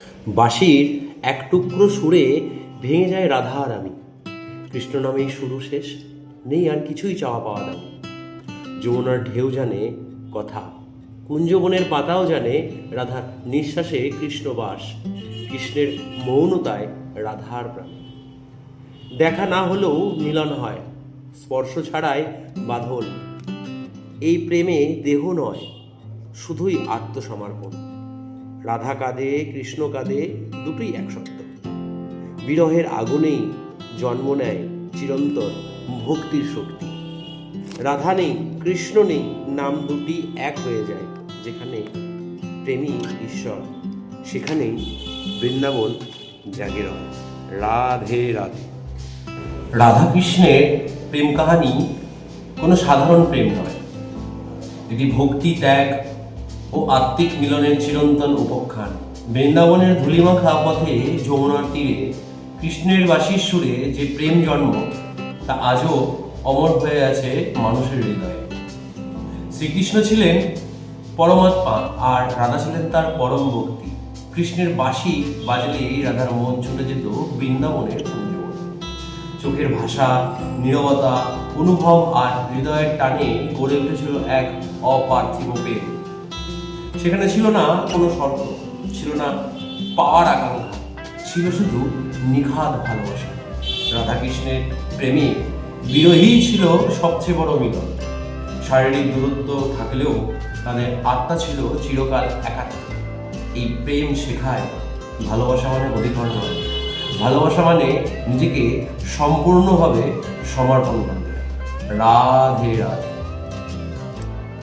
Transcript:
বাঁশির এক টুকরো সুরে ভেঙে যায় রাধা আর আমি। কৃষ্ণ নামেই শুরু শেষ, নেই আর কিছুই চাওয়া পাওয়া দামি। যমুনার ঢেউ জানে কথা, কুঞ্জবনের পাতাও জানে রাধার নিঃশ্বাসে কৃষ্ণবাস, কৃষ্ণের মৌনতায় রাধার প্রাণ। দেখা না হলেও মিলন হয়, স্পর্শ ছাড়াই বাঁধন। এই প্রেমে দেহ নয়, শুধুই আত্মসমর্পণ। রাধা কাঁদে, কৃষ্ণ কাঁদে, দুটোই এক সত্য। বিরহের আগুনেই জন্ম নেয় চিরন্তর ভক্তির শক্তি। রাধা নেই, কৃষ্ণ নেই, নাম দুটি এক হয়ে যায়। যেখানে প্রেমী ঈশ্বর, সেখানেই বৃন্দাবন জাগে রয়। রাধে রাধে। রাধা কৃষ্ণের প্রেম কাহানি কোনো সাধারণ প্রেম নয়, এটি ভক্তি, ত্যাগ ও আত্মিক মিলনের চিরন্তন উপখ্যান। বৃন্দাবনের ধূলিমাখা পথে যমুনার তীরে কৃষ্ণের বাঁশির সুরে যে প্রেম জন্ম, তা আজও অমর হয়ে আছে মানুষের হৃদয়ে। শ্রীকৃষ্ণ ছিলেন পরমাত্মা আর রাধা ছিলেন তার পরম ভক্তি। কৃষ্ণের বাঁশি বাজলেই রাধার মন ছুটে যেত বৃন্দাবনের কুঞ্জবনে। চোখের ভাষা, নীরবতা, অনুভব আর হৃদয়ের টানে গড়ে উঠেছিল এক অপার্থিব প্রেম। সেখানে ছিল না কোনো শর্ত, ছিল না পাওয়ার আকাঙ্ক্ষা, ছিল শুধু নিখাদ ভালোবাসা। রাধাকৃষ্ণের প্রেমে বিরহী ছিল সবচেয়ে বড় মিলন। শারীরিক দূরত্ব থাকলেও তাদের আত্মা ছিল চিরকাল একাত্ম। এই প্রেম শেখায় ভালোবাসা মানে অধিকার নয়, ভালোবাসা মানে নিজেকে সম্পূর্ণভাবে সমর্পণ করতে। রাধে রাধে।